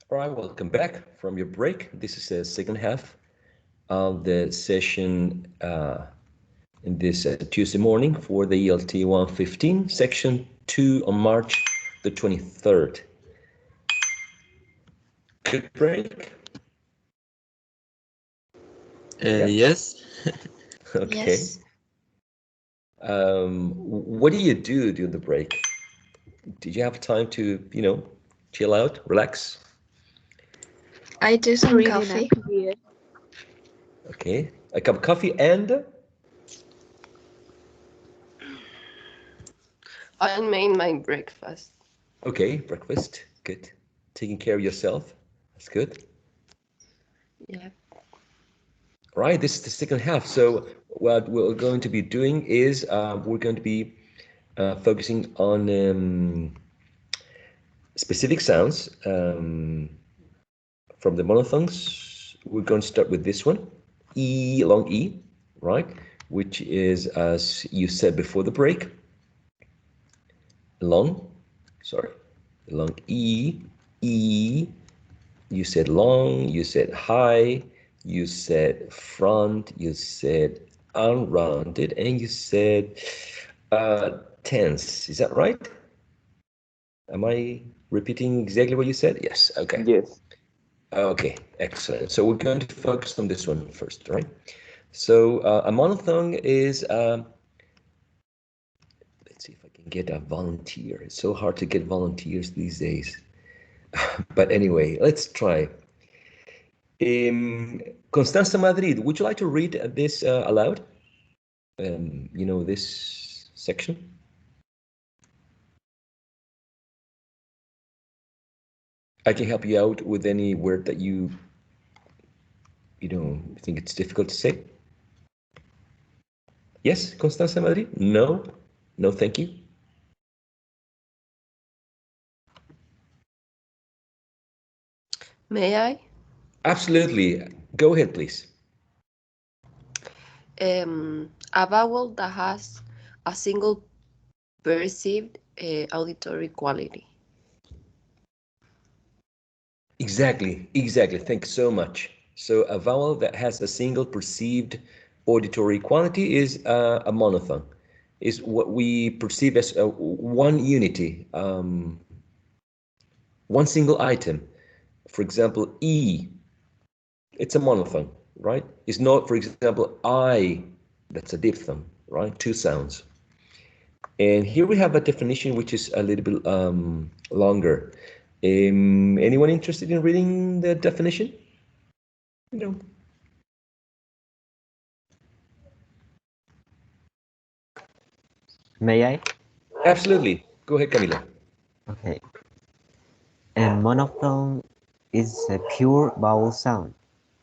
All right, welcome back from your break. This is the second half of the session in this Tuesday morning for the ELT 115, section 2 on March the 23rd. Good break? Yeah. Yes. Okay. Yes. What do you do during the break? Did you have time to, chill out, relax? I do some Reading a coffee. PDF. Okay. A cup of coffee and I made my breakfast. okay, breakfast. Good. Taking care of yourself. That's good. Yeah. Right, this is the second half. So what we're going to be doing is we're going to be focusing on specific sounds from the monophthongs. We're going to start with this one, E, long E, right? Which is, as you said before the break, long, sorry, long E, E. You said long, you said high, you said front, you said unrounded, and you said tense. Is that right? Am I repeating exactly what you said? Yes. Okay. Yes. Okay. Excellent. So we're going to focus on this one first, right? So a monophthong is. Let's see if I can get a volunteer. It's so hard to get volunteers these days. But anyway, let's try. Constanza Madrid, would you like to read this aloud? This section? I can help you out with any word that you think it's difficult to say. Yes, Constanza Madrid? No? No, thank you. May I? Absolutely. Go ahead, please. A vowel that has a single perceived auditory quality. Exactly. Thank you so much. So a vowel that has a single perceived auditory quality is a monophthong. Is what we perceive as one unity, one single item. For example, E, it's a monophthong, right? It's not, for example, I, that's a diphthong, right? Two sounds. And here we have a definition which is a little bit longer. Anyone interested in reading the definition? No. May I? Absolutely. Go ahead, Camila. Okay. A monophthong is a pure vowel sound,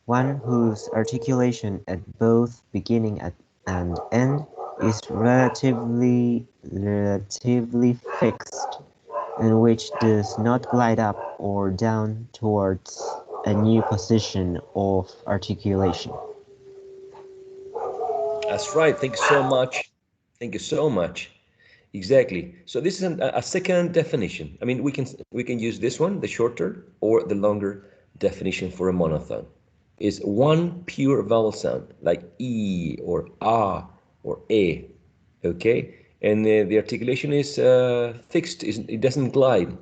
one whose articulation at both beginning and end is relatively fixed, and which does not glide up or down towards a new position of articulation. That's right. Thank you so much. Thank you so much. Exactly. So this is a second definition. I mean, we can use this one, the shorter or the longer definition for a monophthong. Is one pure vowel sound like E or A or E. Okay, and the articulation is fixed. It doesn't glide.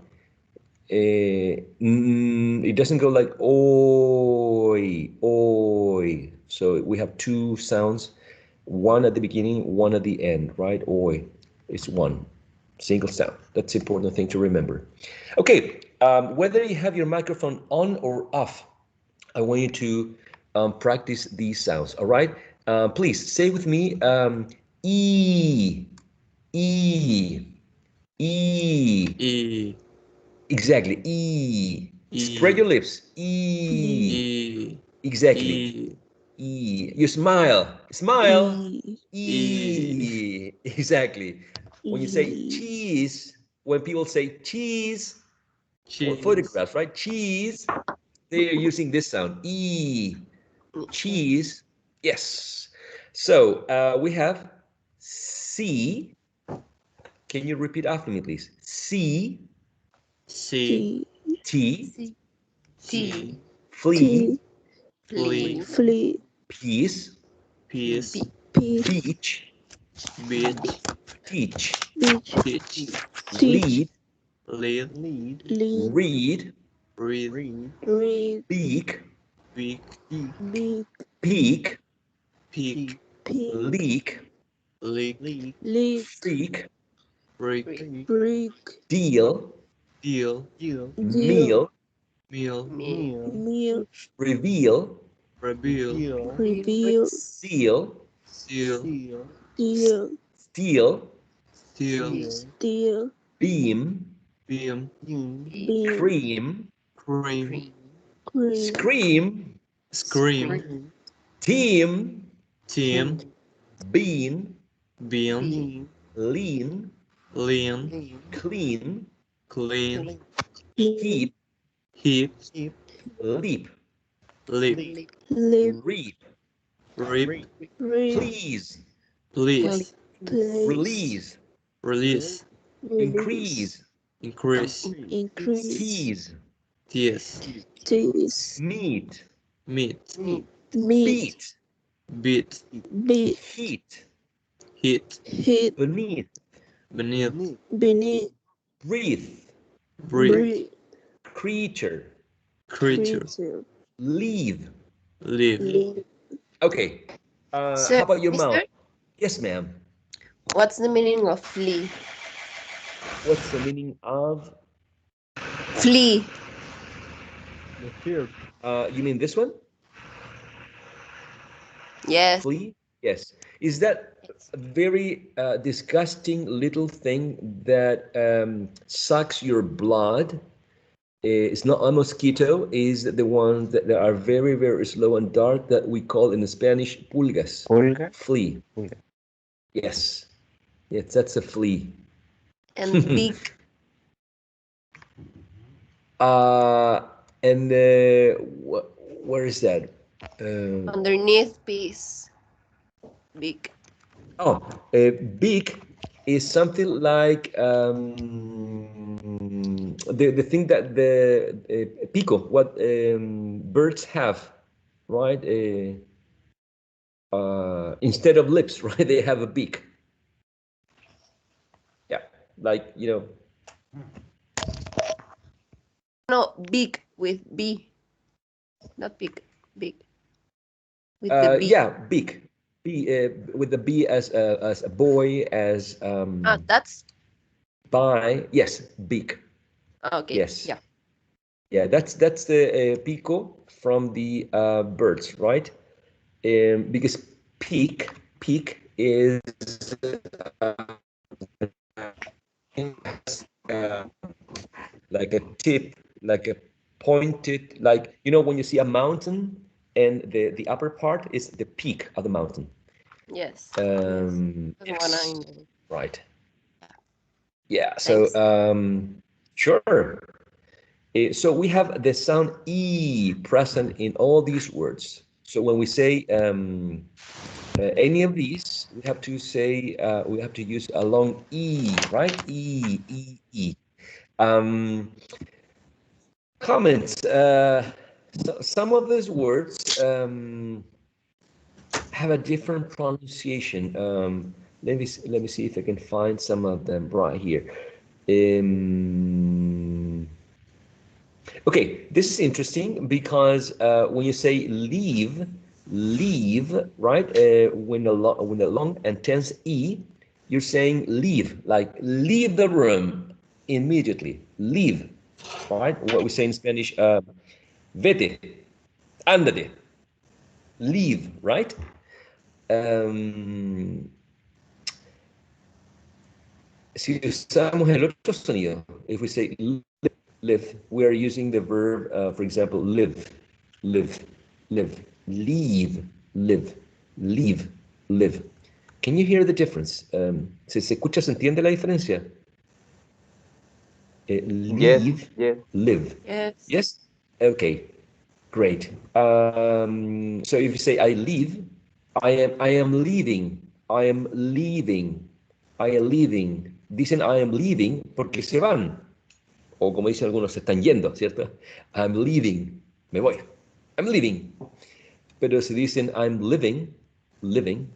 It doesn't go like oi, oi. So we have two sounds, one at the beginning, one at the end, right? Oi is one single sound. That's important thing to remember. Okay, whether you have your microphone on or off, I want you to practice these sounds. All right, please say with me, e, e, e. E. Exactly. E. Spread E. your lips. E. E. Exactly. E. E. You smile. Smile. E. E. E. Exactly. When you say E. cheese, when people say cheese or Cheese. photographs, right? Cheese, they are using this sound. E. Cheese. Yes. So we have C. Can you repeat after me, please? C. C. C. T. C. T. Flee, Flee. Flee. peace, Peace. beach, Beach. teach, Beach. teach, lead, Lead. read, Read. beak, Big. peak, Peak. leak, Leak. freak, Break. deal, Deal. meal, Meal. reveal, Reveal. seal, Seal. steal, Steel. beam, Beam. cream, Cream. scream, Scream. team, Team. bean, Bean. lean, Lean. clean, Clean. heap, Heap. leap, Leap. reap, Rip. please, Please. release, Release. increase, Increase. tease, Tease. meet, Meat. beat, Beat. heat, Heat. beneath, Beneath. breathe, Breathe. creature, Creature. leave. Live. Okay. So, How about your mister, mouth? Yes, ma'am. what's the meaning of flee? What's the meaning of Flee. you mean this one? Yes. Flee? Yes. Is that a very disgusting little thing that sucks your blood? It's not a mosquito, is the ones that are very, very slow and dark that we call in Spanish pulgas. pulga, Flea. pulga. Yes. Yes, that's a flea. And big. And where is that? Underneath piece. Big. Oh, big is something like the thing that the pico, what birds have, right? Instead of lips, right? They have a beak. Yeah, like No, big with B. Not big. Big. With the B. yeah, beak. B with the B as a boy, as That's by. Yes, beak. okay. Yes. Yeah. Yeah, that's the pico from the birds, right? Because peak is uh, like a tip, like a pointed, like when you see a mountain and the upper part is the peak of the mountain. Yes. That's Yes, one I know. right. Yeah. So Thanks. sure. So we have the sound E present in all these words. So when we say any of these, we have to say, we have to use a long E, right? E, E, E. Comments. Some of these words have a different pronunciation. Let me see if I can find some of them right here. Okay, this is interesting because when you say leave, right? When the long and tense e, you're saying leave, like leave the room immediately. Leave, right? What we say in Spanish, vete, ándate, leave, right? Si usamos el otro sonido, if we say live, we are using the verb, for example, live, leave, leave, live. Can you hear the difference? ¿Se escucha, se entiende la diferencia? Leave, Yes. live. Yes. Yes? Okay, great. So if you say I leave, I am leaving, I am leaving, I am leaving. Dicen I am leaving porque se van. o como dicen algunos, se están yendo, ¿cierto? I'm leaving, me voy. I'm leaving. Pero si dicen I'm living, living,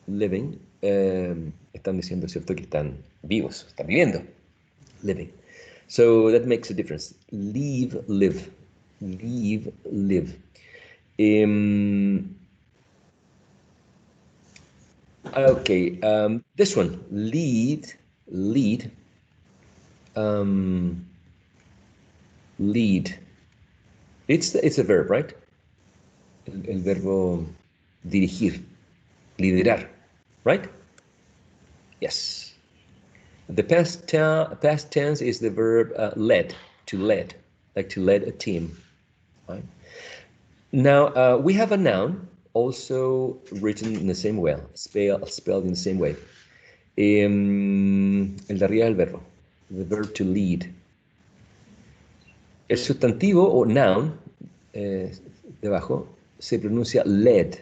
living, están diciendo, ¿cierto? Que están vivos, están viviendo. Living. So that makes a difference. Leave, live. Leave, live. Okay, this one, lead, lead, lead. It's a verb, right? El verbo dirigir, liderar, right? Yes. The past tense is the verb led, to lead, like to lead a team, right? Now, we have a noun also written in the same way, spelled in the same way. El de arriba del verbo, the verb to lead. El sustantivo o noun, debajo, se pronuncia led.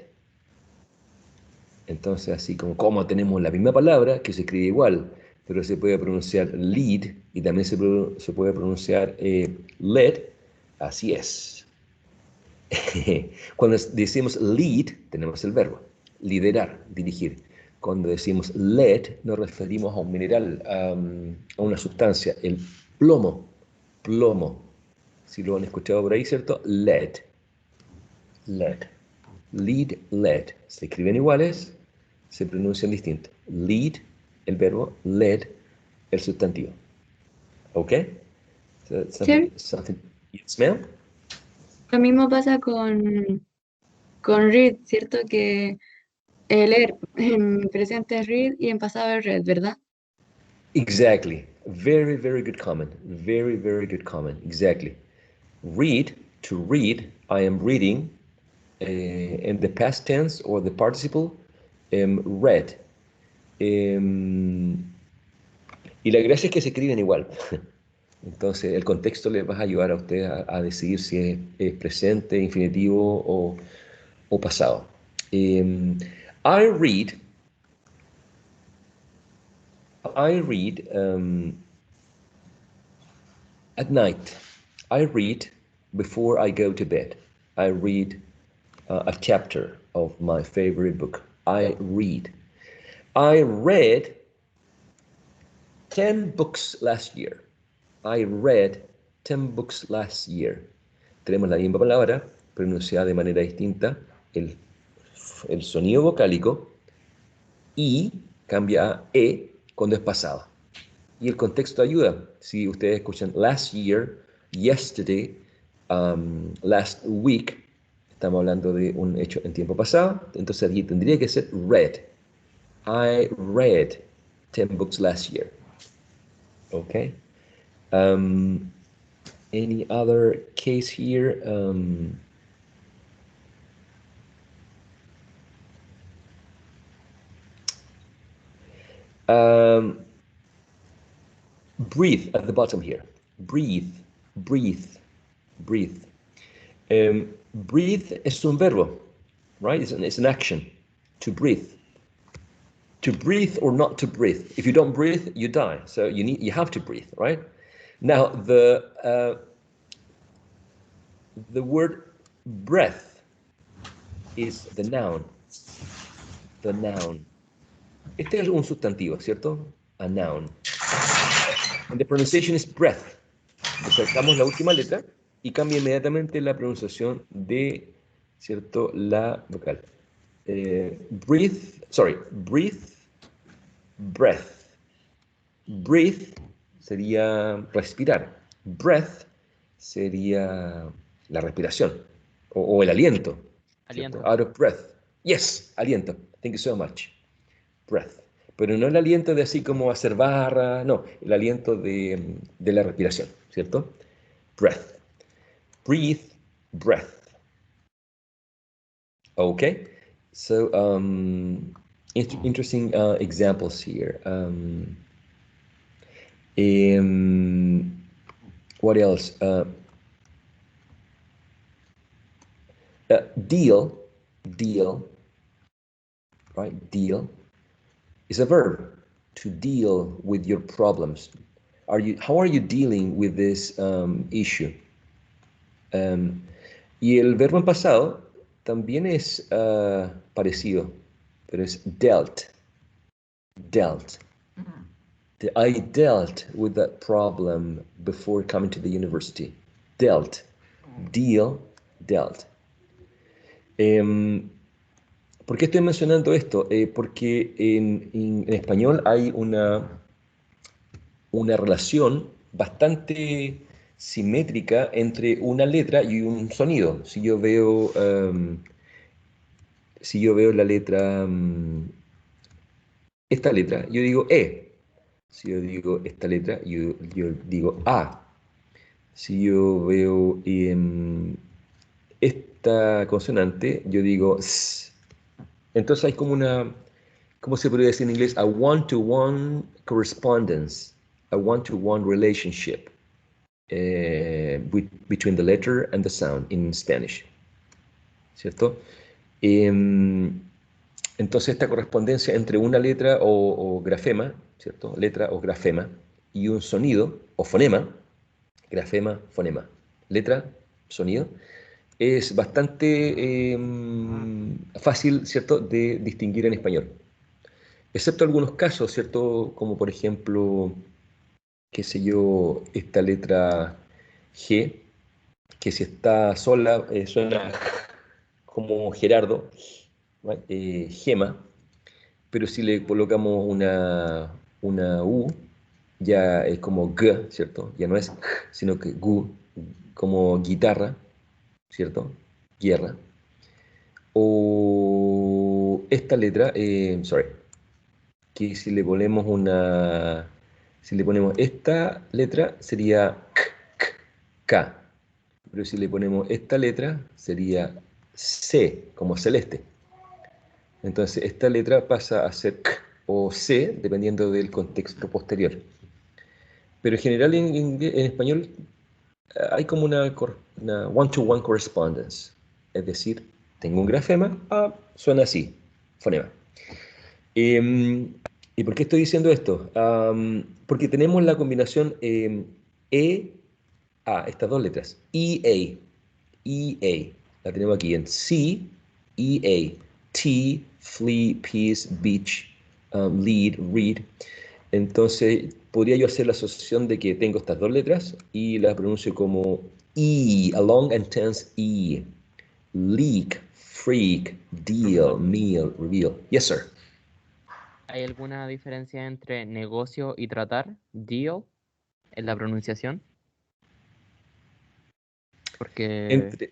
Entonces, así como tenemos la misma palabra, que se escribe igual, pero se puede pronunciar lead y también se puede pronunciar led, así es. Cuando decimos lead, tenemos el verbo, liderar, dirigir. Cuando decimos lead, nos referimos a un mineral, a una sustancia, el plomo, plomo. Si lo han escuchado por ahí, ¿cierto? Lead, lead, lead, lead. Se escriben iguales, se pronuncian distinto. Lead, el verbo, lead, el sustantivo. ¿Ok? So something you smell? Lo mismo pasa con read, ¿cierto? Que leer en presente es read y en pasado es read, ¿verdad? Exactly. Very, very good comment. Very, very good comment. Exactly. Read, to read, I am reading, in the past tense or the participle, read. Y la gracia es que se escriben igual. Entonces, el contexto les va a ayudar a ustedes a decidir si es presente, infinitivo o pasado. I read at night. I read before I go to bed. I read a chapter of my favorite book. I read. I read 10 books last year. I read 10 books last year. Tenemos la misma palabra, pronunciada de manera distinta, el sonido vocálico, y cambia a e cuando es pasado. Y el contexto ayuda. Si ustedes escuchan last year, yesterday, last week, estamos hablando de un hecho en tiempo pasado, entonces aquí tendría que ser read. I read 10 books last year. Okay. Any other case here? Breathe at the bottom here. Breathe, breathe, breathe. Breathe es un verbo, right? It's an action. To breathe. To breathe or not to breathe. If you don't breathe, you die. So you have to breathe, right? Now the word breath is the noun. The noun. Este es un sustantivo, ¿cierto? A noun. And the pronunciation is breath. Sacamos la última letra y cambia inmediatamente la pronunciación de, ¿cierto? La vocal. Breathe, breath. Breathe sería respirar. Breath sería la respiración o el aliento. Aliento. Out of breath. Yes, aliento. Thank you so much. Breath. Pero no el aliento de así como hacer barra, no, el aliento de la respiración, ¿cierto? Breath. Breathe, breath. Okay, so interesting examples here. What else? Deal, right? Deal is a verb, to deal with your problems. how are you dealing with this issue? Y el verbo en pasado también es parecido, pero es dealt. Dealt. I dealt with that problem before coming to the university. Dealt. Deal, dealt. ¿Por qué estoy mencionando esto? Porque en español hay una relación bastante simétrica entre una letra y un sonido. Si yo veo la letra, esta letra, yo digo E. Si yo digo esta letra, yo digo A. Si yo veo esta consonante, yo digo S. Entonces hay como una, ¿cómo se podría decir en inglés? A one-to-one correspondence, a one-to-one relationship between the letter and the sound in Spanish. ¿Cierto? Entonces esta correspondencia entre una letra o grafema, ¿cierto? Letra o grafema, y un sonido o fonema, grafema, fonema, letra, sonido, es bastante fácil, ¿cierto?, de distinguir en español. Excepto algunos casos, ¿cierto? Como por ejemplo, qué sé yo, esta letra G, que si está sola suena como Gerardo, ¿right? Gema, pero si le colocamos una U, ya es como G, ¿cierto? Ya no es G, sino que Gu, como guitarra, ¿cierto? Guerra. O esta letra, que si le ponemos si le ponemos esta letra sería K, pero si le ponemos esta letra sería C, como celeste. Entonces esta letra pasa a ser K o C, dependiendo del contexto posterior. Pero en general en español hay como una one-to-one correspondence. Es decir, tengo un grafema, suena así, fonema. ¿Y por qué estoy diciendo esto? Porque tenemos la combinación estas dos letras, E-A, la tenemos aquí en C, E-A, T, flea, peace, beach, lead, read. Entonces, podría yo hacer la asociación de que tengo estas dos letras y las pronuncio como E, a long and tense E. Leak, freak, deal, meal, reveal. Yes, sir. ¿Hay alguna diferencia entre negocio y tratar? Deal, en la pronunciación. Porque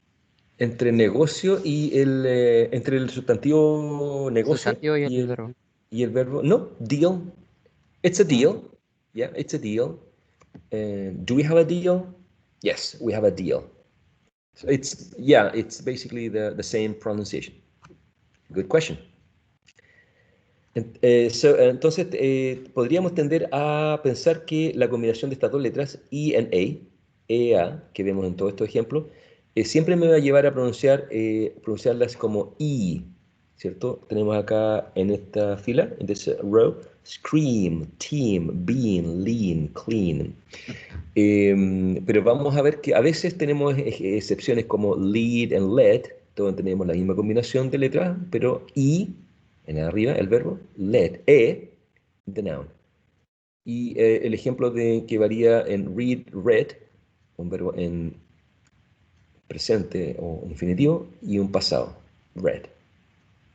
Entre negocio y entre el sustantivo negocio sustantivo y el verbo. y el verbo. No, deal. It's a deal. Yeah, it's a deal. Do we have a deal? Yes, we have a deal. So it's basically the same pronunciation. Good question. Entonces, podríamos tender a pensar que la combinación de estas dos letras, E and A, EA, que vemos en todos estos ejemplos, siempre me va a llevar a pronunciarlas como E, ¿cierto? Tenemos acá en esta fila, en this row, scream, team, bean, lean, clean. Pero vamos a ver que a veces tenemos excepciones como lead and led, donde tenemos la misma combinación de letras, pero E en arriba, el verbo, led, the noun. Y el ejemplo de que varía en read, read, un verbo en presente o infinitivo, y un pasado, read.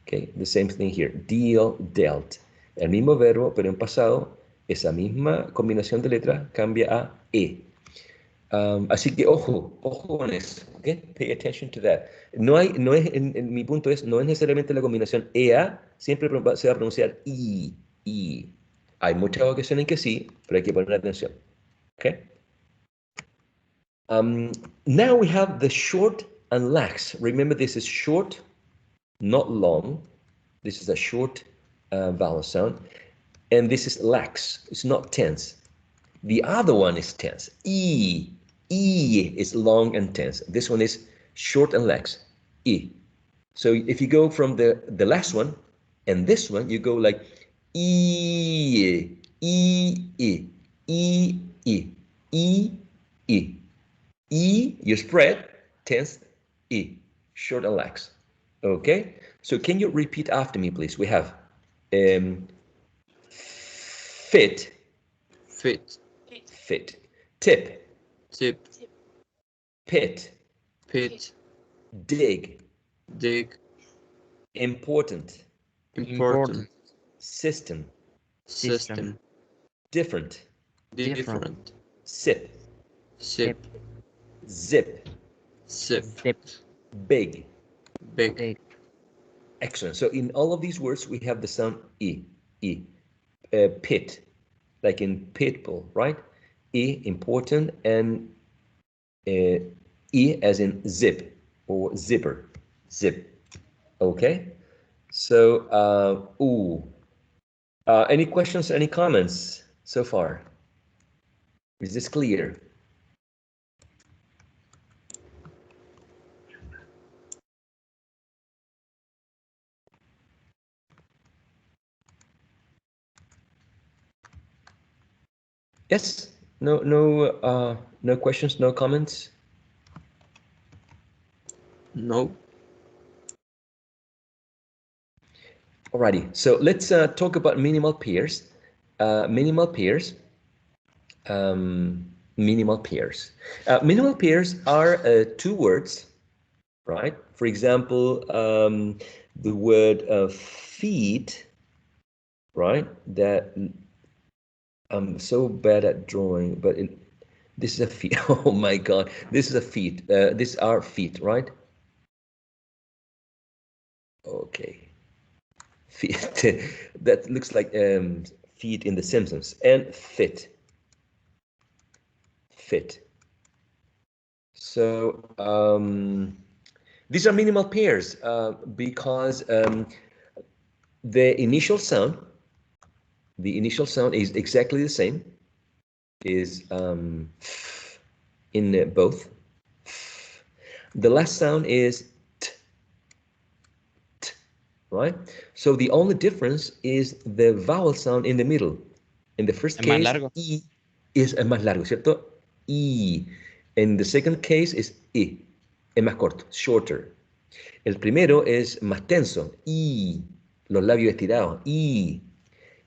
Okay, the same thing here, deal, dealt. El mismo verbo, pero en pasado, esa misma combinación de letras cambia a e. Así que ojo con eso, ¿okay? Pay attention to that. Mi punto es, no es necesariamente la combinación EA, siempre se va a pronunciar I. Hay muchas ocasiones en que sí, pero hay que poner atención, ¿okay? Now we have the short and lax. Remember, this is short, not long. This is a short vowel sound. And this is lax, it's not tense. The other one is tense. E is long and tense. This one is short and lax. E. So if you go from the last one and this one, you go like E, E, E, E, E. E, E. E, you spread, tense, E. Short and lax. Okay? So can you repeat after me, please? We have fit, Fit. fit. Tip, Tip. pit, Pit. dig, Dig. important, Important. system, System. different, Different. sip, Sip. zip, Zip. Zip. big. Big. Big. Excellent. So in all of these words, we have the sound E, E. Pit, like in pitbull, right? E, important, and E as in zip or zipper, zip. Okay? So, ooh. Any questions, any comments so far? Is this clear? Yes? No questions, no comments? No. Alrighty, so let's talk about minimal pairs. Minimal pairs. Minimal pairs. Minimal pairs are two words, right? For example, the word feet, right? That I'm so bad at drawing, but this is a feet. Oh my God, this is a feet. These are feet, right? Okay, feet. That looks like feet in The Simpsons. And fit. Fit. So these are minimal pairs because the initial sound is exactly the same, is in both. The last sound is t, t, right? So the only difference is the vowel sound in the middle. In the first Es más case, largo. I es más largo, ¿cierto? I. In the second case is I. Es más corto, shorter. El primero es más tenso, I. Los labios estirados, I.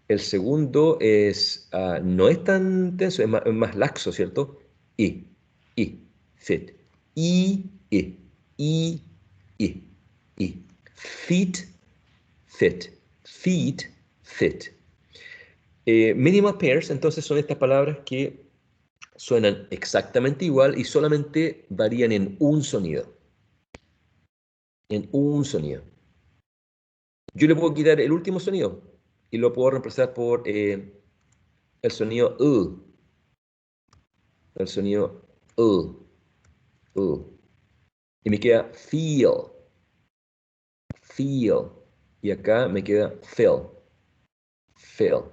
El segundo es, no es tan tenso, es más laxo, ¿cierto? I, fit. I, I, I. Feet, fit. Feet, fit. Minimal pairs, entonces, son estas palabras que suenan exactamente igual y solamente varían en un sonido. En un sonido. Yo le puedo quitar el último sonido y lo puedo reemplazar por el sonido el sonido y me queda feel, y acá me queda feel.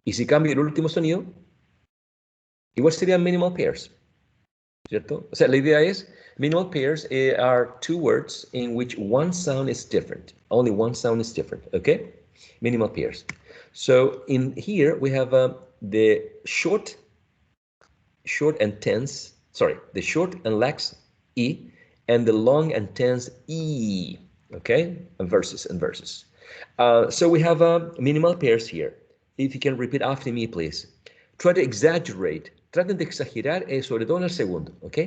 Y si cambio el último sonido, igual serían minimal pairs, ¿cierto? O sea, la idea es, minimal pairs are two words in which one sound is different. Only one sound is different, okay? Minimal pairs. So in here we have the short and tense, the short and lax E, and the long and tense E, okay? And verses. So we have minimal pairs here. If you can repeat after me, please. Try to exaggerate. Traten de exagerar, sobre todo en el segundo, ¿ok?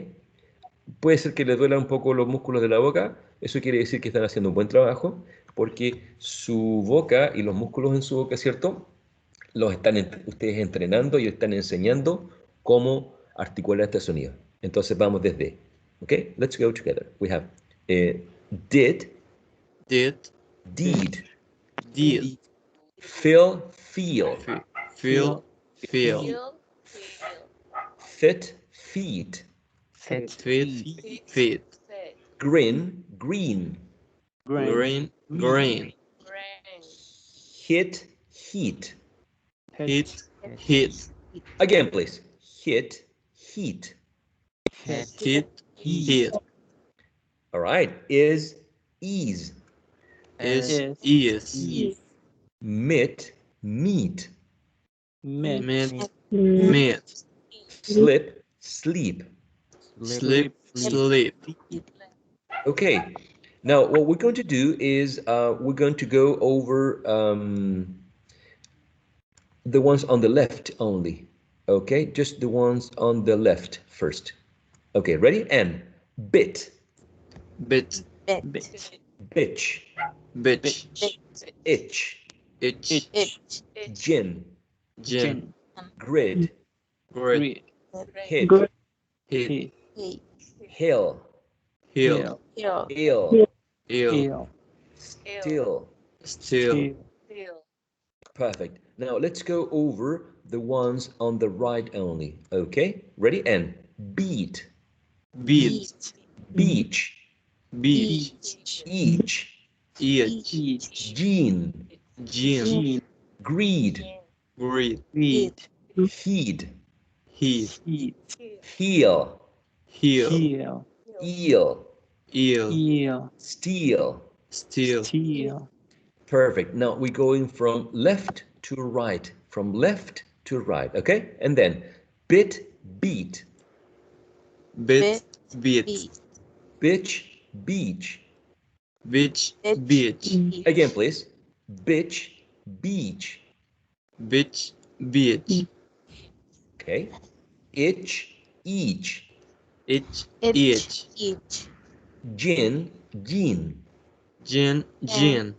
Puede ser que les duelan un poco los músculos de la boca. Eso quiere decir que están haciendo un buen trabajo, porque su boca y los músculos en su boca, ¿cierto? Los están ustedes entrenando y están enseñando cómo articular este sonido. Entonces vamos desde, ¿ok? Let's go together. We have did, Did. deed, Did. feel, feel, Feel. fit, feet, Feet. grin, green, Green. hit, heat. Hit. Again, please. Hit, heat. Heat. All right. Is, ease. Is. Mit, meat. Meat. slip, sleep. Sleep. Sleep. Okay. Now, what we're going to do is we're going to go over the ones on the left only. Okay, just the ones on the left first. Okay, ready? And bit, Bit. Bit. bitch, Bitch. itch, Itch. gin, Gin. grid, Grid. hit, Hit. hill, Heel. ill, Ill. still. Still. Perfect. Now let's go over the ones on the right only. Okay, ready? And beat, Beat. beach, Beach. each, Each. gene, Gin. greed, Greed. heed, Heat. heel, Heel. eel, Eel. steel. Steel. Perfect. Now we're going from left to right, from left to right. Okay, and then bit, beat, Bit. Beat. bitch, beach. Bitch. Beach. Again, please. Bitch, beach. Bitch. Beach. Okay. Itch, each. Itch. Itch. Gin, gene. Gin. Gin.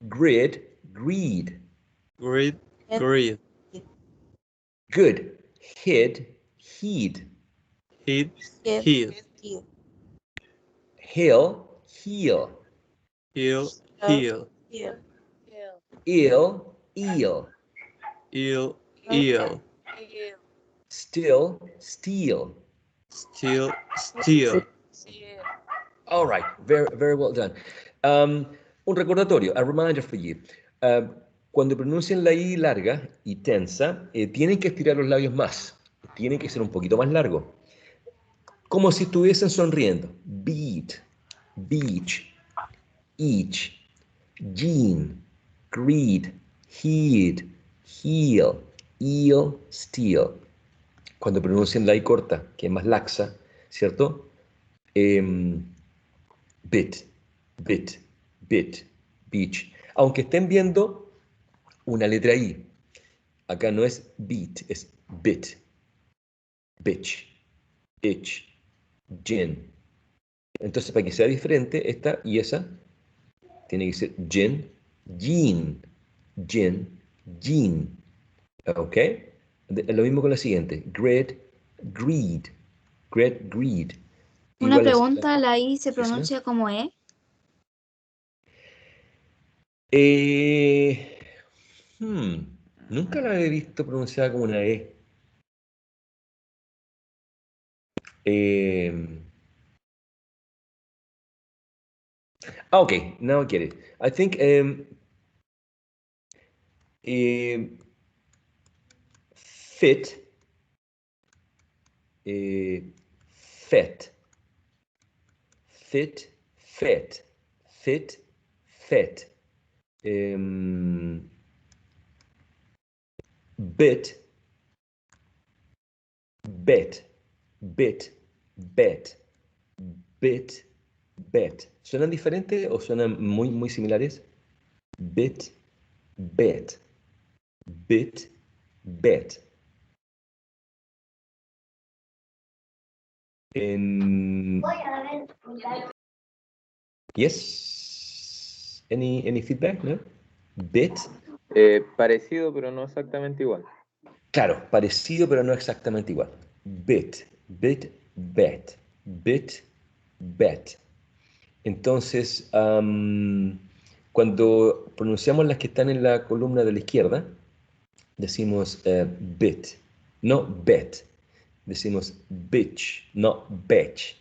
Grid, greed. Greed. Greed. Good. Hid, heed. Heat. Heat. Hill, heel. Heel. Heel. Ill, eel. Eel. Eel. Still, steel. Steel. Steel. All right, very well done. Un recordatorio, a reminder for you. Cuando pronuncien la I larga y tensa, tienen que estirar los labios más. Tienen que ser un poquito más largos. Como si estuviesen sonriendo. Beat, beach, each, gene, greed, heed, heel, eel, steel. Cuando pronuncien la I corta, que es más laxa, ¿cierto? Bit, bit, bit, beach. Aunque estén viendo una letra I. Acá no es beat, es bit. Bitch, itch, gin. Entonces, para que sea diferente, esta y esa, tiene que ser gin, gin, gin, gin. ¿Ok? Lo mismo con la siguiente. Grid, greed, grid, greed. Una Igual pregunta, ¿la I se ¿sí, señor? pronuncia como E? Eh, nunca la he visto pronunciada como una E. Eh, okay, now I get it. I think fit, fet, fit, fet, fit, fet. Bit, bet, bit, bet, bit, bet. ¿Suenan diferentes o suenan muy similares? Bit, bet, bit, bet. Yes. Any feedback? No? Bit. Parecido, pero no exactamente igual. Claro, parecido, pero no exactamente igual. Bit, bit, bet, bit, bet. Entonces, cuando pronunciamos las que están en la columna de la izquierda, decimos bit, no bet. Decimos bitch, no bitch.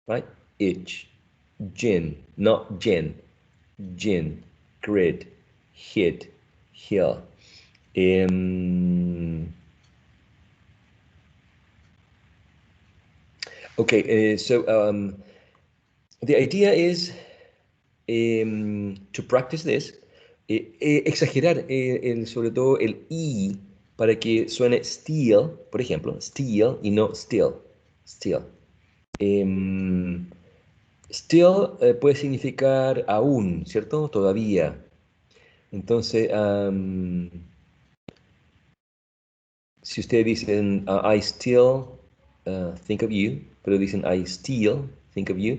Right? Itch, gin, not gin. Gin, grid, hit, hill. Okay, so the idea is to practice this, exagerar sobre todo el I para que suene steal, por ejemplo, steal y no still. Still. Still puede significar aún, ¿cierto? Todavía. Entonces, si ustedes dicen I still think of you, pero dicen I still think of you,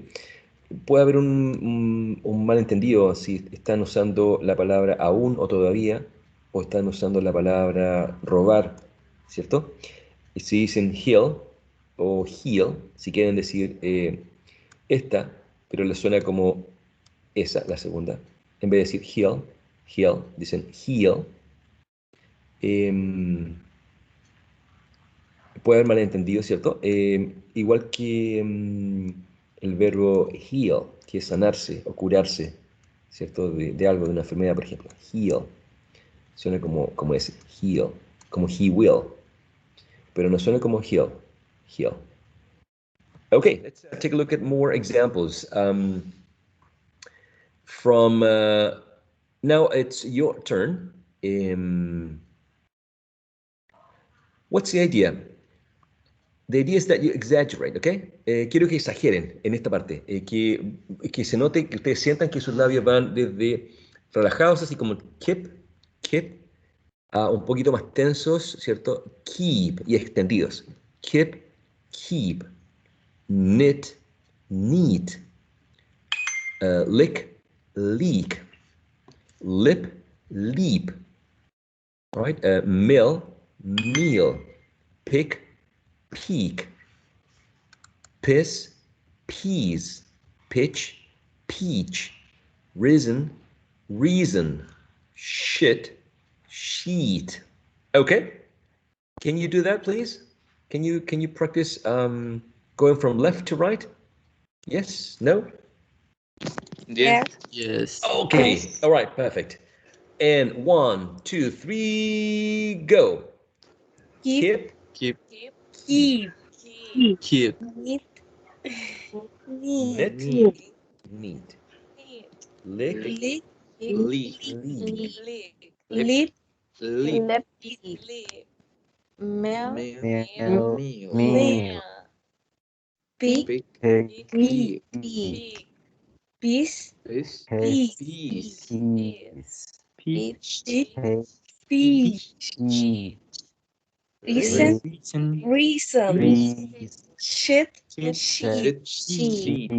puede haber un malentendido si están usando la palabra aún o todavía, o están usando la palabra robar, ¿cierto? Y si dicen heal o heal, si quieren decir esta, pero le suena como esa, la segunda. En vez de decir heal, heal, dicen heal. Puede haber malentendido, ¿cierto? Igual que el verbo heal, que es sanarse o curarse, ¿cierto? De algo, de una enfermedad, por ejemplo. Heal. Suena como ese, heal, como he will. Pero no suena como heal. Heal. Okay, let's take a look at more examples. From now it's your turn. What's the idea? The idea is that you exaggerate, ¿ok? Quiero que exageren en esta parte, que se note, que ustedes sientan que sus labios van desde relajados, así como keep, a un poquito más tensos, ¿cierto? Keep, y extendidos. Keep, knit, neat, lick, leak, lip, leap, right? Mill, meal, pick, peak, piss, peas, pitch, peach, risen, reason, shit, sheet. Okay, can you do that, please? Can you practice going from left to right? Yes, no? Yes. Yes. Okay, all right, perfect. And 1, 2, 3, go. Keep, Keep. Keep. Keep. Neat. knit, Neat. neat, lick, Lick. Leak. leak, Lip. Leap. Mel. Meal. Meow, Meal. meow, Pig. Pig. pig, Pig. pig, Peace. Fish. piss, Peas. peas, Peach. Sheep. pig, Fish. pig, Reason. Reason. Reason. trees, Shit. Shit. Sheep. Sheep.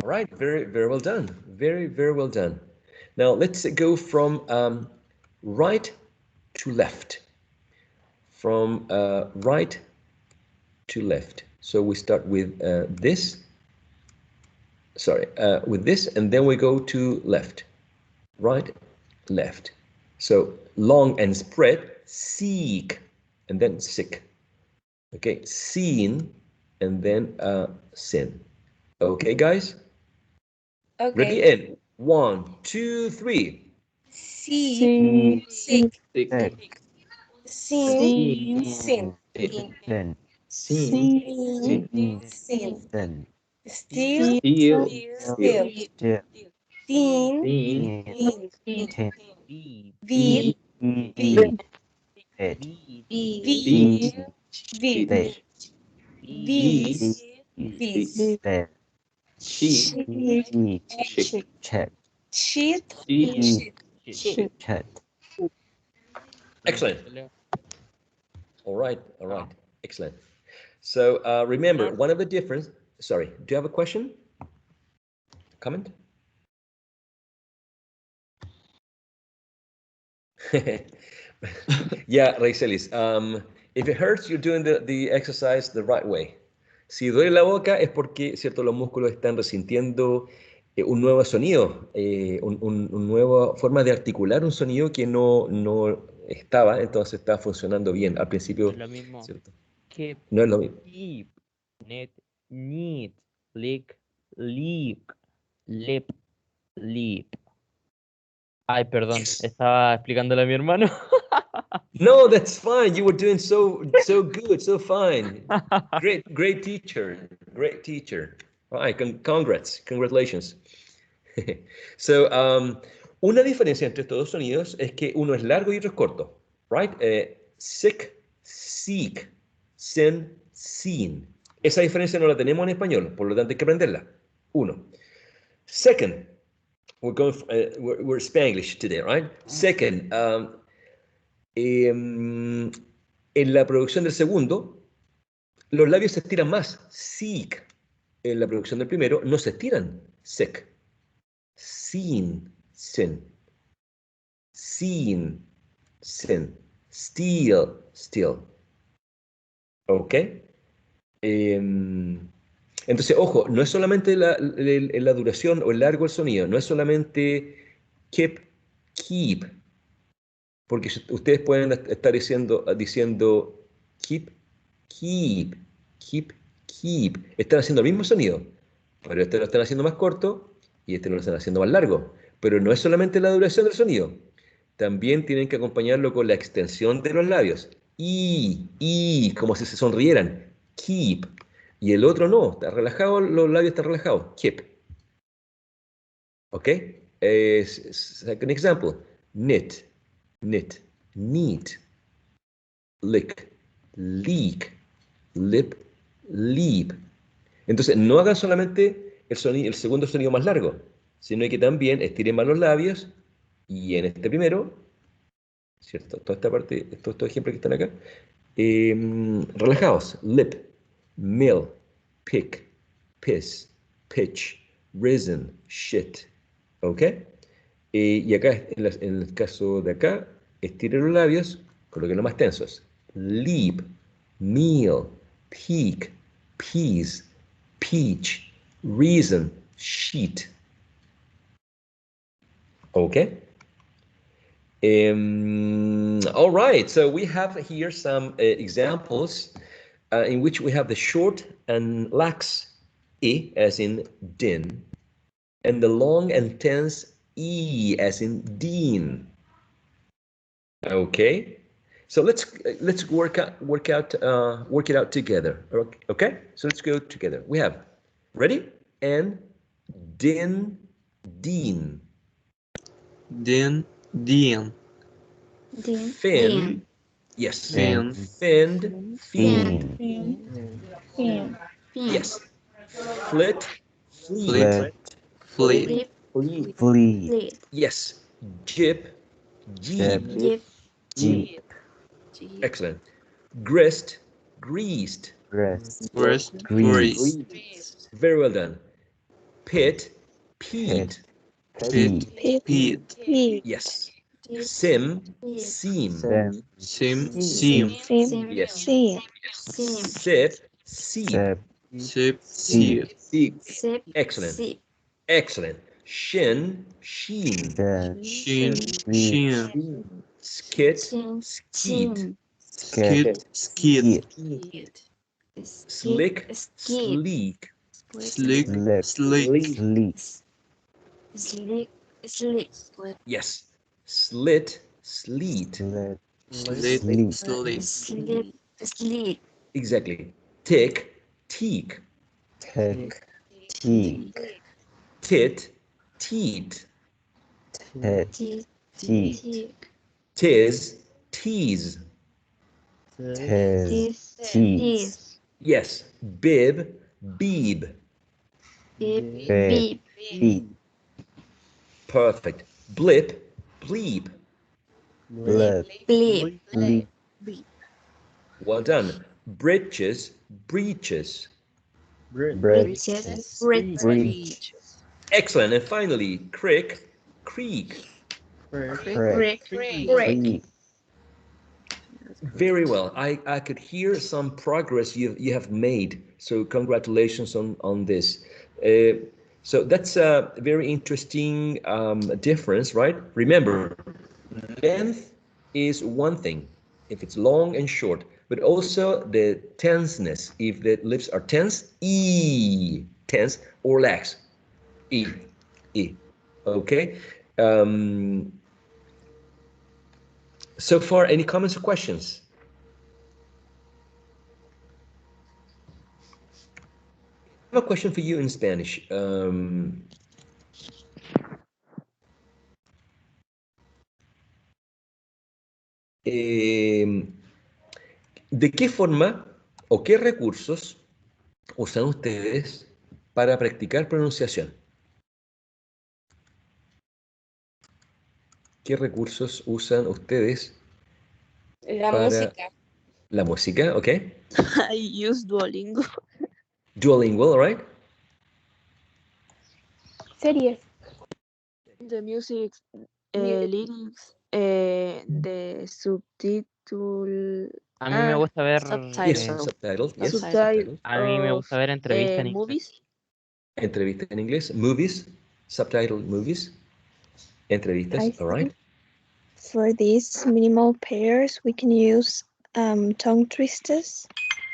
All right, very, very well done. Very, very well done. Now let's go from right to left. From right to left. So we start with this. Sorry, with this, and then we go to left. Right, left. So long and spread, seek, and then sick. Okay, seen, and then sin. Okay, guys? Ready? Okay. In 1, 2, 3. Sick. Sick. Sick. Sin. Sin. Sin. then, Sin. Sin. Sin. then, Still. Steal. Still. still, Thin. Thin. Thin. ten, Vid. eat, pet, Beach. Vid. fish, Vis. Vis. there, Sheep. eat, Chick. check, Shit. Sheep. chat, Excellent. All right, all right. Excellent. So remember, one of the difference, sorry, do you have a question? Comment? Yeah, Raicelis, if it hurts, you're doing the exercise the right way. Si duele la boca es porque, cierto, los músculos están resintiendo un nuevo sonido, una nueva forma de articular un sonido que no estaba, entonces está funcionando bien. Al principio, Es lo mismo. ¿cierto? Keep, No es lo mismo. keep, net, neat, lick, leak, lip, leap. Ay, perdón, estaba explicándole a mi hermano. No, that's fine. You were doing so good, so fine. Great teacher. Great teacher. All right, congratulations. So, una diferencia entre estos dos sonidos es que uno es largo y otro es corto. right? Sick, seek, sin, seen. Esa diferencia no la tenemos en español, por lo tanto hay que aprenderla. Uno. Second, we're Spanglish today, right? Second, en la producción del segundo, los labios se estiran más. Seek. En la producción del primero, no se estiran. Sick. Seen, sin. Seen, sin. Steal, steal. ¿Ok? Entonces, ojo, no es solamente la duración o el largo del sonido, no es solamente keep, keep, porque ustedes pueden estar diciendo keep, keep, keep, keep. Están haciendo el mismo sonido, pero este lo están haciendo más corto y este lo están haciendo más largo. Pero no es solamente la duración del sonido, también tienen que acompañarlo con la extensión de los labios. Y, como si se sonrieran. Keep. Y el otro no, está relajado, los labios están relajados. Keep. ¿Ok? Second example. Knit, knit, neat, lick, leak, lip, leap. Entonces, no hagan solamente el segundo sonido más largo, sino que también estiren más los labios y en este primero, ¿cierto? Toda esta parte, estos ejemplos que están acá, relajados. Lip, mill, pick, piss, pitch, risen, shit. ¿Ok? Y acá, en el caso de acá, estire los labios, coloquenlos más tensos. Leap, meal, peak, peas, peach, reason, sheet. Okay? All right, so we have here some examples in which we have the short and lax E as in din, and the long and tense E as in dean. Okay, so let's work it out together. Okay, so let's go together. We have ready and din, dean, Din, Dean, fin, yes, Fin, fend, feed, Fin. yes, flit, fleet, Flip, Fleet, fleet, yes, jip, chip, jeep, jeep, excellent, grist, greased, rest, Grist, grease, Grease, very well done, pit, pit, peat, Pit, peat, Pete, yes, sim, seam, sem, Sim, seam, Sim, yes, Sim. sip, seep, sip, Sip, seep, Seep, excellent, excellent, shin, sheen, shed, Shin, sweet, Shin, skit, skeet, skid, Skid, skid, slick, sleek, Slick, slip, Slick, sleek, yes, slit, sleet, slit, Slit, sleet, Slit, exactly, tick, teak, tick, teak, tit, teat, tit, teat, tis, tease, tis, teats, yes, bib, beeb, bib, beep, perfect, blip, bleep, blip, bleep, well done, britches, breeches, breeches, breech, excellent, and finally, crick, creek, crick, creek. very well. I could hear some progress you have made. So congratulations on this. So that's a very interesting difference, right? Remember, length is one thing if it's long and short, but also the tenseness. If the lips are tense, E, tense, or lax, E, E. Okay. So far, any comments or questions? I have a question for you in Spanish. ¿De qué forma o qué recursos usan ustedes para practicar pronunciación? ¿Qué recursos usan ustedes La para música. la música? ¿Ok? I use Duolingo. Duolingo, right? Series. The music, lyrics, the subtitle. A mí me gusta ver, Yes, Subtitle. subtitles. Yes, Subtitle subtitles. a mí me of gusta ver entrevistas en inglés. movies. Entrevista en inglés. Movies. Subtitled movies. Entrevistas. I All right. think for these minimal pairs, we can use tongue twisters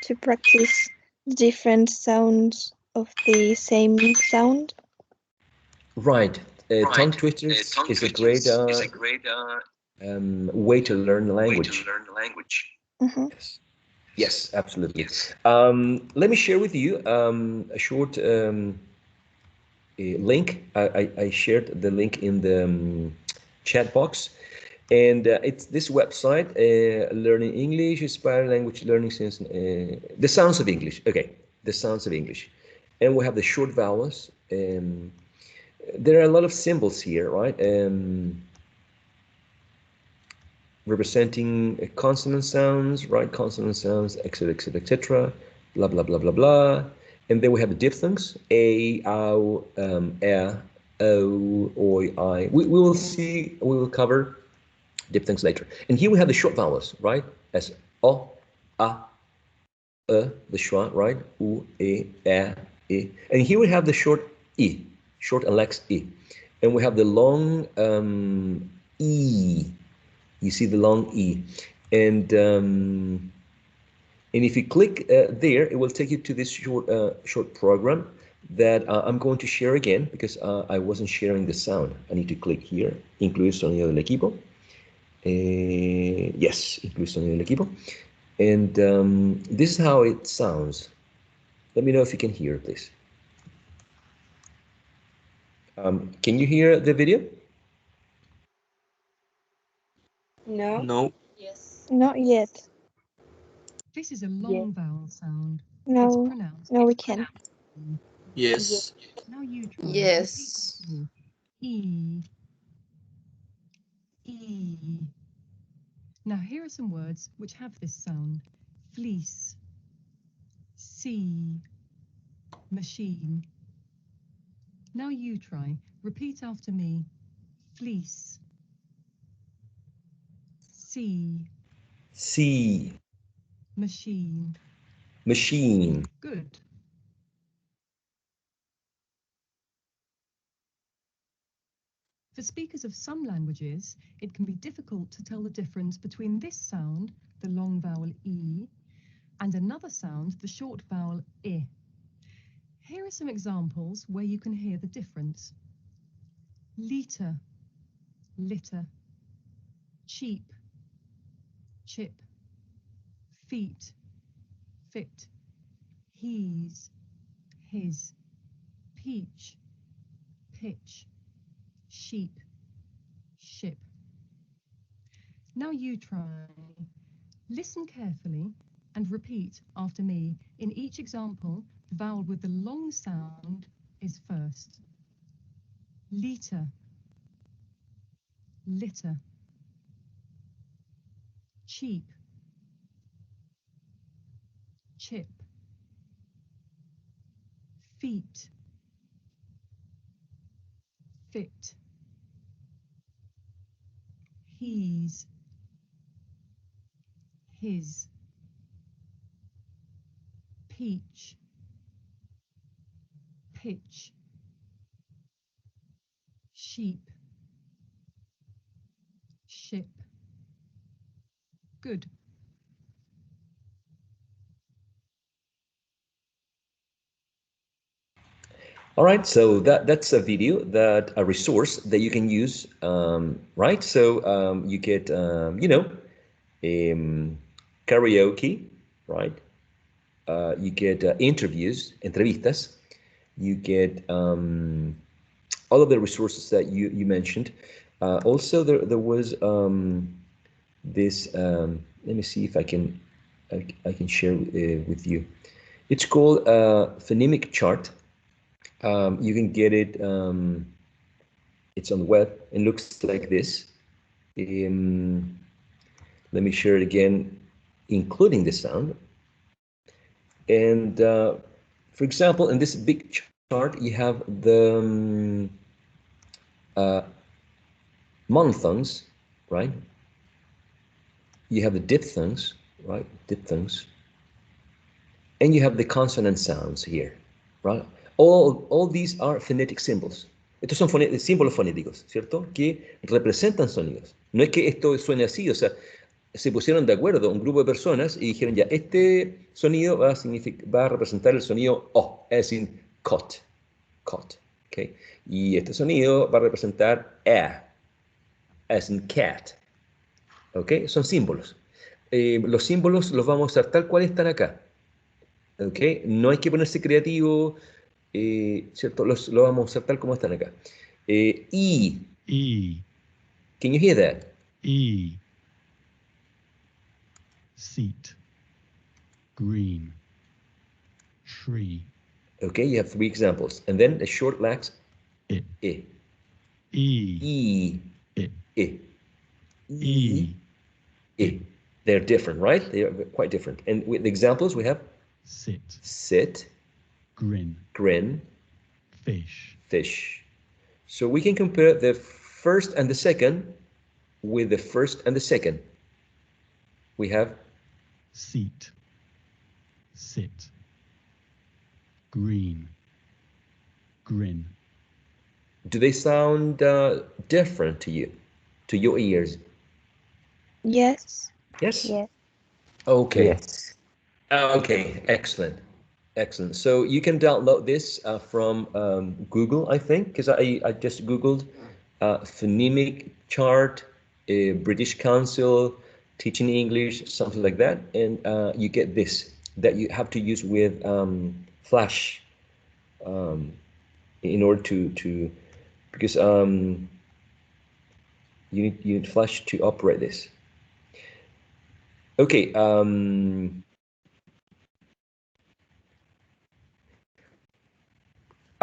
to practice different sounds of the same sound. Right. Tongue twisters is a great way to learn the language. Mhm. Yes. Yes, absolutely. Let me share with you a short link. I shared the link in the chat box. And it's this website, Learning English, Inspired Language Learning Since the Sounds of English. Okay, the Sounds of English. And we have the short vowels. There are a lot of symbols here, right? Representing consonant sounds, right? Consonant sounds, etc., etc., etc. Blah blah blah blah blah. And then we have the diphthongs: a, ow, o, oi, I. We will see. We will cover diphthongs later. And here we have the short vowels, right? As o, a, the schwa, right? U, e, e. And here we have the short e, short and lax e. And we have the long e. You see the long e. And if you click there, it will take you to this short program that I'm going to share again because I wasn't sharing the sound. I need to click here, incluir sonido del equipo. Yes, incluir sonido del equipo. And this is how it sounds. Let me know if you can hear, please. Can you hear the video? No. No. Not yet. This is a long vowel sound. No, It's pronounced. no, we can. Yes. Now you try. Yes. Repeat after me. E. E. Now here are some words which have this sound. Fleece. See. Machine. Now you try. Repeat after me. Fleece. See. See. Machine. Machine. Good. For speakers of some languages, it can be difficult to tell the difference between this sound, the long vowel E, and another sound, the short vowel I. Here are some examples where you can hear the difference. Liter, litter. Cheap, chip. Feet, fit. He's, his. Peach, pitch. Sheep, ship. Now you try. Listen carefully and repeat after me. In each example, the vowel with the long sound is first. Liter, litter. Cheap, chip. Feet, fit. He's, his. Peach, pitch. Sheep, ship. Good. All right, so that's a video, a resource that you can use, right? So you get, karaoke, right? You get interviews, entrevistas. You get all of the resources that you mentioned. Also, there was this. Let me see if I can share with you. It's called phonemic chart. You can get it. It's on the web and looks like this. Let me share it again, including the sound. And for example, in this big chart, you have the monophthongs, right? You have the diphthongs, right? Diphthongs. And you have the consonant sounds here, right? All these are phonetic symbols. Estos son símbolos fonéticos, ¿cierto? Que representan sonidos. No es que esto suene así, o sea, se pusieron de acuerdo un grupo de personas y dijeron ya, este sonido va a representar el sonido O, as in cot, ¿ok? Y este sonido va a representar as in cat, ¿ok? Son símbolos. Los símbolos los vamos a usar tal cual están acá, ¿ok? No hay que ponerse creativo, ¿cierto? Lo vamos a usar tal como están acá. E. Can you hear that? E. Seat. Green. Tree. Okay, you have 3 examples. And then a short lax. I. E. E. E. I. E. E. They're different, right? They are quite different. And with the examples we have sit. Sit. Grin. Grin. Fish. Fish. So we can compare the first and the second with the first and the second. We have seat. Sit. Green. Grin. Do they sound different to you, to your ears? Yes. Yes? Yes. Okay. Yes. Okay, excellent. Excellent. So you can download this from Google, I think, because I just Googled phonemic chart, British Council, teaching English, something like that. And you get this, that you have to use with Flash in order to because you need Flash to operate this. Okay.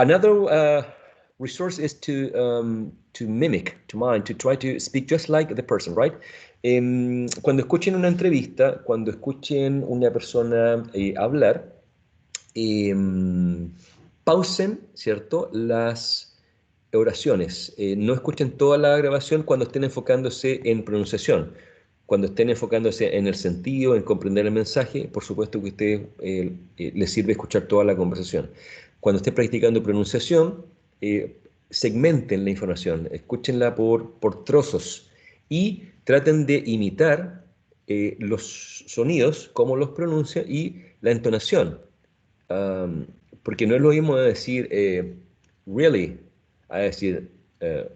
Another resource is to mimic, to try to speak just like the person, right? Cuando escuchen una entrevista, cuando escuchen una persona hablar, pausen, ¿cierto? Las oraciones. No escuchen toda la grabación cuando estén enfocándose en pronunciación. Cuando estén enfocándose en el sentido, en comprender el mensaje, por supuesto que a ustedes les sirve escuchar toda la conversación. Cuando estén practicando pronunciación, segmenten la información, escúchenla por trozos y traten de imitar los sonidos, cómo los pronuncia y la entonación. Porque no es lo mismo decir really, a decir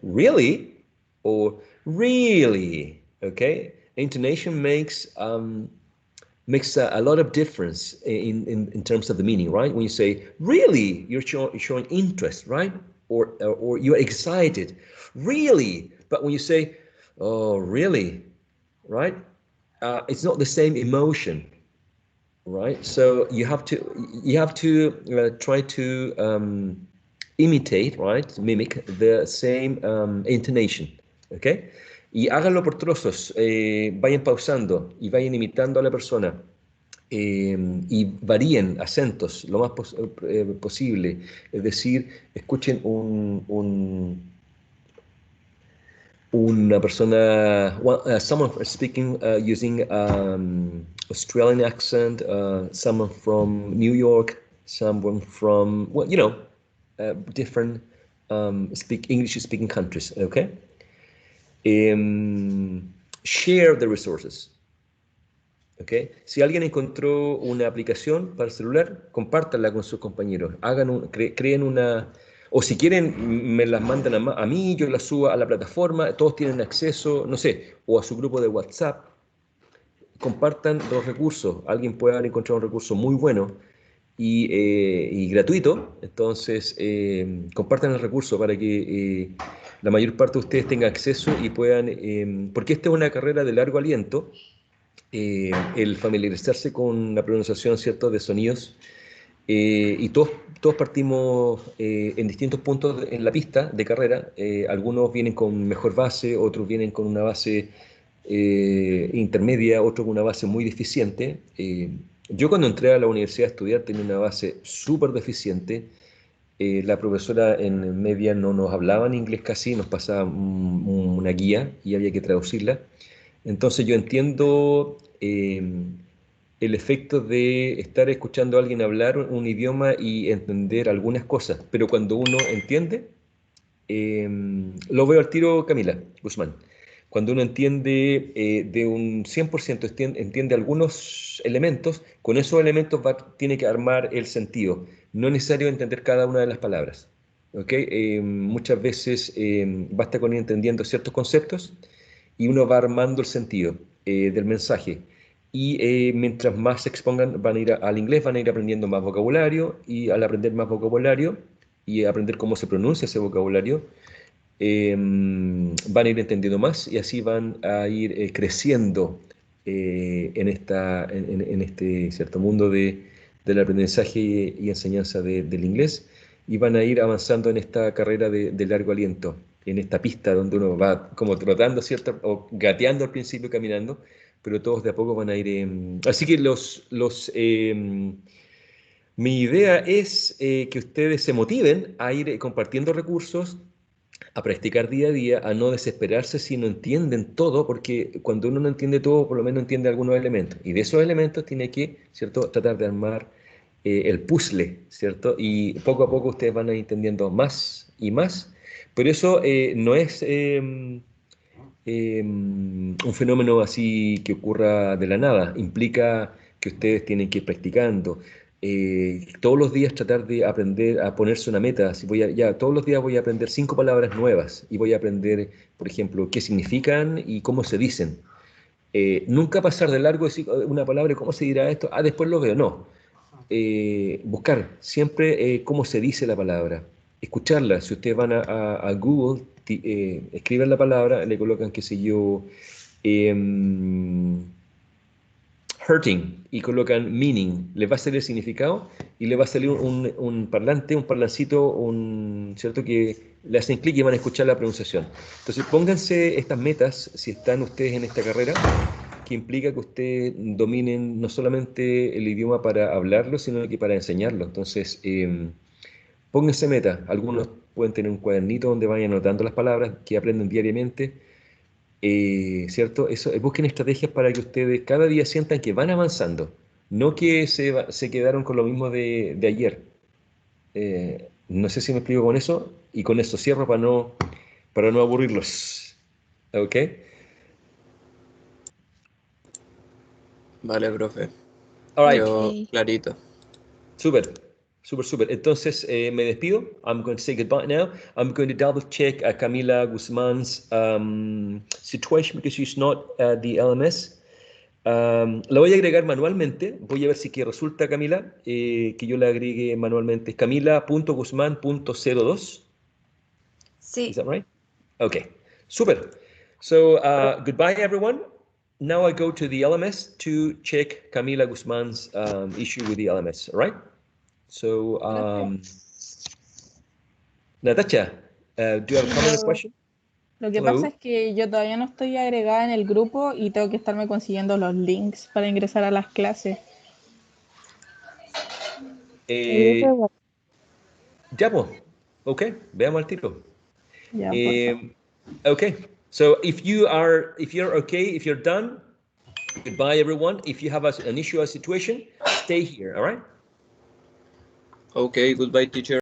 really o really, okay? Intonation makes a lot of difference in terms of the meaning, right? When you say really, you're showing interest, right? Or you're excited, really. But when you say, oh, really, right? It's not the same emotion, right? So you have to try to imitate, right? Mimic the same intonation, okay? Y háganlo por trozos, vayan pausando y vayan imitando a la persona y varíen acentos lo más posible. Es decir, escuchen una persona, someone speaking using Australian accent, someone from New York, someone from, well, you know, different English-speaking countries, okay? Share the resources, okay? Si alguien encontró una aplicación para el celular, compártanla con sus compañeros, creen una... O si quieren, me las mandan a mí, yo las subo a la plataforma, todos tienen acceso, no sé, o a su grupo de WhatsApp. Compartan los recursos. Alguien puede haber encontrado un recurso muy bueno y gratuito, entonces compartan el recurso para que la mayor parte de ustedes tenga acceso y puedan, porque esta es una carrera de largo aliento, el familiarizarse con la pronunciación, ¿cierto?, de sonidos, y todos partimos en distintos puntos en la pista de carrera. Algunos vienen con mejor base, otros vienen con una base intermedia, otros con una base muy deficiente. Yo cuando entré a la universidad a estudiar tenía una base súper deficiente. La profesora en media no nos hablaba en inglés casi, nos pasaba una guía y había que traducirla. Entonces yo entiendo el efecto de estar escuchando a alguien hablar un idioma y entender algunas cosas, pero cuando uno entiende, lo veo al tiro, Camila Guzmán. Cuando uno entiende de un 100%, entiende algunos elementos, con esos elementos tiene que armar el sentido. No es necesario entender cada una de las palabras. ¿Ok? Muchas veces basta con ir entendiendo ciertos conceptos y uno va armando el sentido del mensaje. Y mientras más se expongan, van a ir al inglés, van a ir aprendiendo más vocabulario, y al aprender más vocabulario y aprender cómo se pronuncia ese vocabulario, van a ir entendiendo más y así van a ir creciendo en este cierto mundo del aprendizaje y enseñanza del inglés, y van a ir avanzando en esta carrera de largo aliento, en esta pista donde uno va como trotando, ¿cierto? O gateando al principio, caminando, pero todos de a poco van a ir... así que mi idea es que ustedes se motiven a ir compartiendo recursos, a practicar día a día, a no desesperarse si no entienden todo, porque cuando uno no entiende todo, por lo menos entiende algunos elementos. Y de esos elementos tiene que, ¿cierto?, tratar de armar el puzzle, ¿cierto? Y poco a poco ustedes van a ir entendiendo más y más. Pero eso no es un fenómeno así que ocurra de la nada. Implica que ustedes tienen que ir practicando. Todos los días tratar de aprender a ponerse una meta. Si ya, todos los días voy a aprender 5 palabras nuevas y voy a aprender, por ejemplo, qué significan y cómo se dicen. Nunca pasar de largo decir una palabra y cómo se dirá esto. Ah, después lo veo. No. Buscar siempre cómo se dice la palabra. Escucharla. Si ustedes van a Google, escriben la palabra, le colocan, qué sé yo, hurting, y colocan meaning, les va a salir el significado y les va a salir un parlante, un parlancito, ¿cierto?, que le hacen clic y van a escuchar la pronunciación. Entonces pónganse estas metas si están ustedes en esta carrera, que implica que ustedes dominen no solamente el idioma para hablarlo, sino que para enseñarlo. Entonces, pónganse metas. Algunos pueden tener un cuadernito donde vayan anotando las palabras que aprenden diariamente, ¿cierto? Busquen estrategias para que ustedes cada día sientan que van avanzando, no que se quedaron con lo mismo de ayer. No sé si me explico con eso, y con eso cierro para no aburrirlos. ¿Ok? Vale, profe. All right. Quedó clarito. Super, super, super. Entonces me despido. I'm going to say goodbye now. I'm going to double check Camila Guzmán's situation because she's not the LMS. La voy a agregar manualmente. Voy a ver si que resulta, Camila, que yo la agregue manualmente. Camila.guzmán.02. Sí. Is that right? Okay, super. So goodbye, everyone. Now I go to the LMS to check Camila Guzmán's issue with the LMS, all right? So, Natasha, do you have a comment or question? Lo que Hello. pasa es que yo todavía no estoy agregada en el grupo y tengo que estarme consiguiendo los links para ingresar a las clases. Ya, pues. Ok, veamos al tiro. Ya, por favor. Okay, so if you're okay, if you're done, goodbye, everyone. If you have an issue or situation, stay here, all right? Okay, goodbye, teacher.